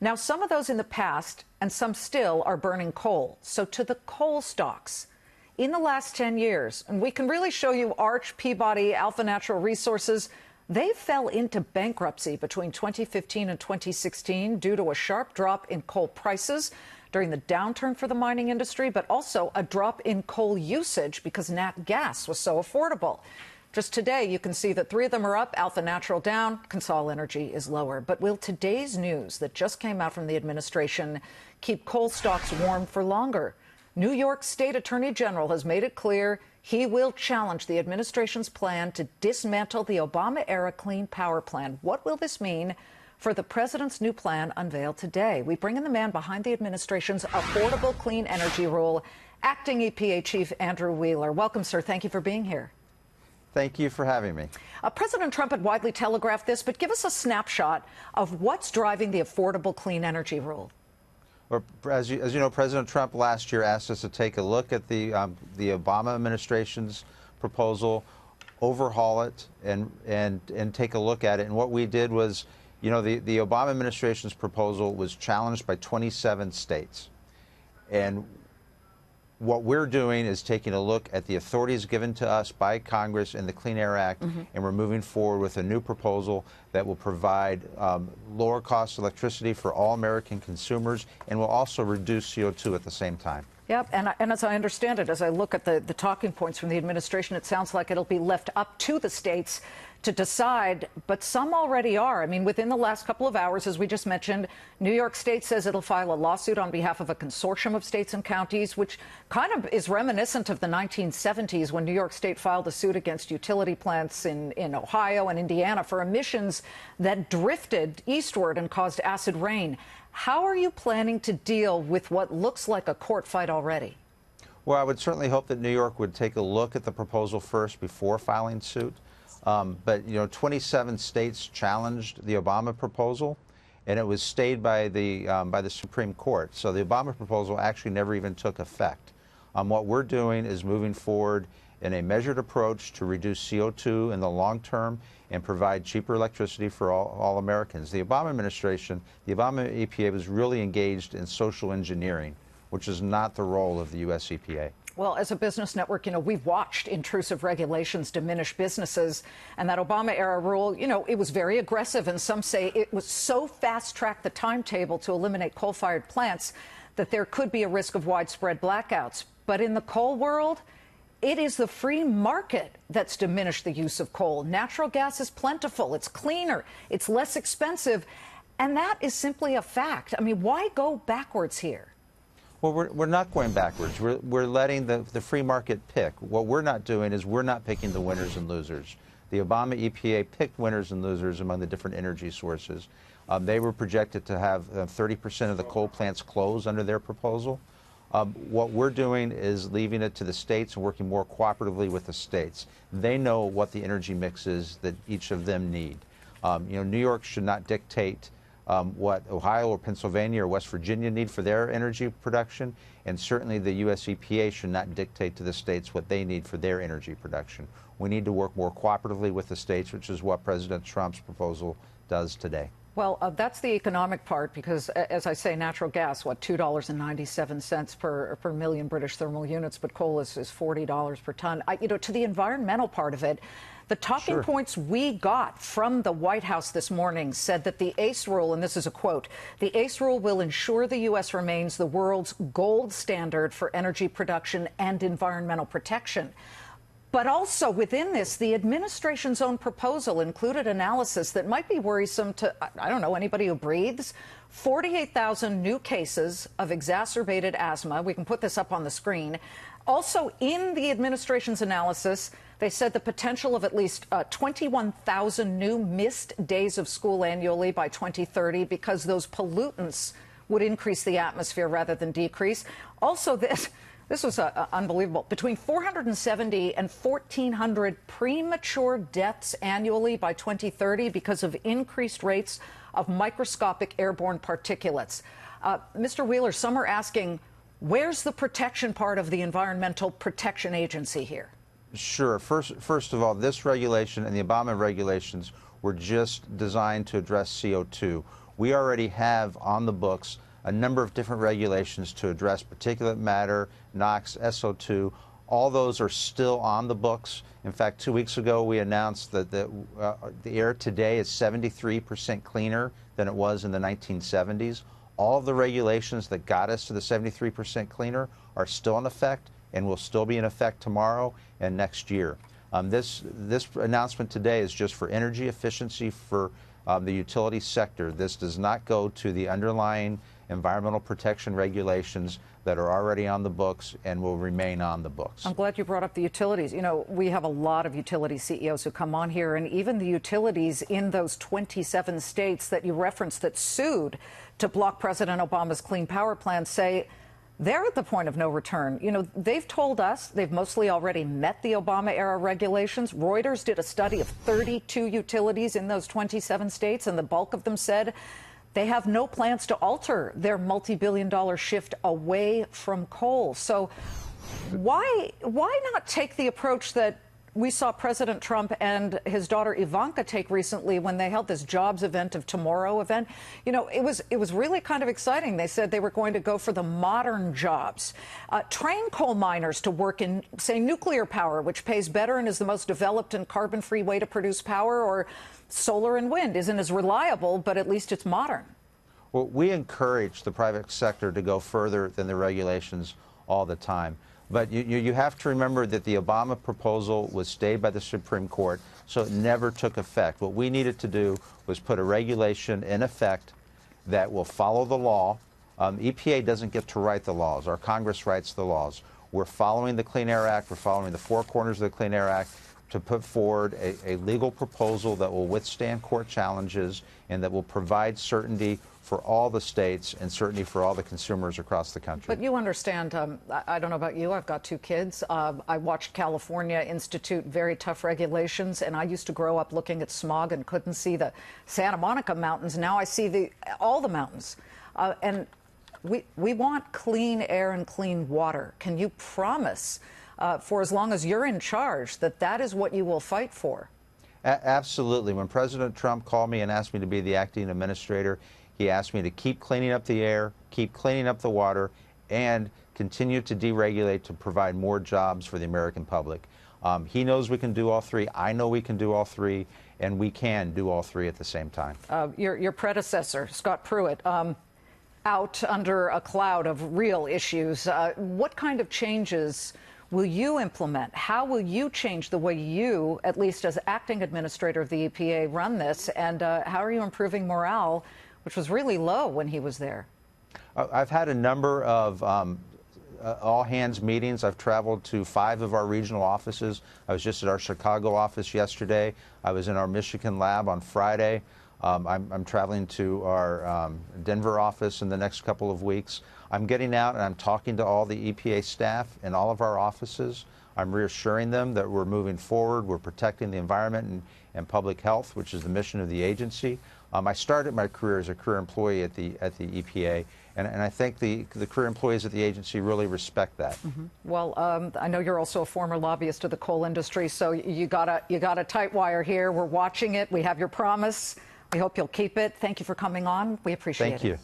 Now, some of those in the past and some still are burning coal. So to the coal stocks, in the last 10 years, and we can really show you Arch, Peabody, Alpha Natural Resources, they fell into bankruptcy between 2015 and 2016 due to a sharp drop in coal prices during the downturn for the mining industry, but also a drop in coal usage because nat gas was so affordable. Just today, you can see that 3 of them are up, Alpha Natural down, Consol Energy is lower. But will today's news that just came out from the administration keep coal stocks warm for longer? New York State Attorney General has made it clear he will challenge the administration's plan to dismantle the Obama-era Clean Power Plan. What will this mean for the president's new plan unveiled today? We bring in the man behind the administration's Affordable Clean Energy Rule, Acting EPA Chief Andrew Wheeler. Welcome, sir. Thank you for being here. Thank you for having me. President Trump had widely telegraphed this, but give us a snapshot of what's driving the Affordable Clean Energy Rule. Well, as you know, President Trump last year asked us to take a look at the Obama administration's proposal, overhaul it, and take a look at it. And what we did was, you know, the Obama administration's proposal was challenged by 27 states. And what we're doing is taking a look at the authorities given to us by Congress in the Clean Air Act, and we're moving forward with a new proposal that will provide lower cost electricity for all American consumers and will also reduce CO2 at the same time. Yep, and as I understand it, as I look at the talking points from the administration, it sounds like it'll be left up to the states to decide, but some already are. I mean, within the last couple of hours, as we just mentioned, New York State says it'll file a lawsuit on behalf of a consortium of states and counties, which kind of is reminiscent of the 1970s when New York State filed a suit against utility plants in Ohio and Indiana for emissions that drifted eastward and caused acid rain. How are you planning to deal with what looks like a court fight already? Well, I would certainly hope that New York would take a look at the proposal first before filing suit. But, you know, 27 states challenged the Obama proposal, and it was stayed by the Supreme Court. So the Obama proposal actually never even took effect. What we're doing is moving forward in a measured approach to reduce CO2 in the long term and provide cheaper electricity for all Americans. The Obama administration, the Obama EPA was really engaged in social engineering, which is not the role of the U.S. EPA. Well, as a business network, you know, we've watched intrusive regulations diminish businesses. And that Obama-era rule, you know, it was very aggressive. And some say it was so fast-tracked the timetable to eliminate coal-fired plants that there could be a risk of widespread blackouts. But in the coal world, it is the free market that's diminished the use of coal. Natural gas is plentiful. It's cleaner. It's less expensive. And that is simply a fact. I mean, why go backwards here? Well, we're not going backwards. We're letting the free market pick. What we're not doing is we're not picking the winners and losers. The Obama EPA picked winners and losers among the different energy sources. They were projected to have 30% of the coal plants close under their proposal. What we're doing is leaving it to the states and working more cooperatively with the states. They know what the energy mix is that each of them need. You know, New York should not dictate what Ohio or Pennsylvania or West Virginia need for their energy production, and certainly the U.S. EPA should not dictate to the states what they need for their energy production. We need to work more cooperatively with the states, which is what President Trump's proposal does today. Well, that's the economic part, because, as I say, natural gas, what, $2.97 per million British thermal units, but coal is $40 per ton. You know, to the environmental part of it, the talking points we got from the White House this morning said that the ACE rule, and this is a quote, the ACE rule will ensure the U.S. remains the world's gold standard for energy production and environmental protection. But also within this, the administration's own proposal included analysis that might be worrisome to, I don't know, anybody who breathes. 48,000 new cases of exacerbated asthma. We can put this up on the screen. Also, in the administration's analysis, they said the potential of at least 21,000 new missed days of school annually by 2030 because those pollutants would increase the atmosphere rather than decrease. Also, this was unbelievable. Between 470 and 1,400 premature deaths annually by 2030 because of increased rates of microscopic airborne particulates. Mr. Wheeler, some are asking, where's the protection part of the Environmental Protection Agency here? Sure. First of all, this regulation and the Obama regulations were just designed to address CO2. we already have on the books a number of different regulations to address particulate matter, NOx, SO2. All those are still on the books. In fact, 2 weeks ago, we announced that the air today is 73% cleaner than it was in the 1970s. All of the regulations that got us to the 73% cleaner are still in effect and will still be in effect tomorrow and next year. This announcement today is just for energy efficiency for the utility sector. This does not go to the underlying environmental protection regulations that are already on the books and will remain on the books. I'm glad you brought up the utilities. You know, we have a lot of utility CEOs who come on here, and even the utilities in those 27 states that you referenced that sued to block President Obama's Clean Power Plan say they're at the point of no return. You know, they've told us they've mostly already met the Obama-era regulations. Reuters did a study of 32 utilities in those 27 states, and the bulk of them said they have no plans to alter their multi-billion-dollar shift away from coal. So why not take the approach that we saw President Trump and his daughter Ivanka take recently when they held this Jobs Event of Tomorrow event? You know, it was really kind of exciting. They said they were going to go for the modern jobs, train coal miners to work in, say, nuclear power, which pays better and is the most developed and carbon-free way to produce power, or solar and wind isn't as reliable, but at least it's modern. Well, we encourage the private sector to go further than the regulations all the time. But you have to remember that the Obama proposal was stayed by the Supreme Court, so it never took effect. What we needed to do was put a regulation in effect that will follow the law. EPA doesn't get to write the laws. Our Congress writes the laws. We're following the Clean Air Act. We're following the four corners of the Clean Air Act to put forward a legal proposal that will withstand court challenges and that will provide certainty for all the states and certainty for all the consumers across the country. But you understand, I don't know about you, I've got two kids. I watched California institute very tough regulations, and I used to grow up looking at smog and couldn't see the Santa Monica mountains. Now I see all the mountains. And we want clean air and clean water. Can you promise, for as long as you're in charge, that that is what you will fight for? Absolutely. When President Trump called me and asked me to be the acting administrator, he asked me to keep cleaning up the air, keep cleaning up the water, and continue to deregulate to provide more jobs for the American public. He knows we can do all three. I know we can do all three, and we can do all three at the same time. Your predecessor, Scott Pruitt, out under a cloud of real issues. What kind of changes will you implement? How will you change the way you, at least as acting administrator of the EPA, run this? And how are you improving morale, which was really low when he was there? I've had a number of all-hands meetings. I've traveled to 5 of our regional offices. I was just at our Chicago office yesterday. I was in our Michigan lab on Friday. I'm traveling to our Denver office in the next couple of weeks. I'm getting out and I'm talking to all the EPA staff in all of our offices. I'm reassuring them that we're moving forward, we're protecting the environment and public health, which is the mission of the agency. I started my career as a career employee at the EPA, and I think the career employees at the agency really respect that. Mm-hmm. Well, I know you're also a former lobbyist of the coal industry, so you got a tight wire here. We're watching it. We have your promise. We hope you'll keep it. Thank you for coming on. We appreciate it. Thank you.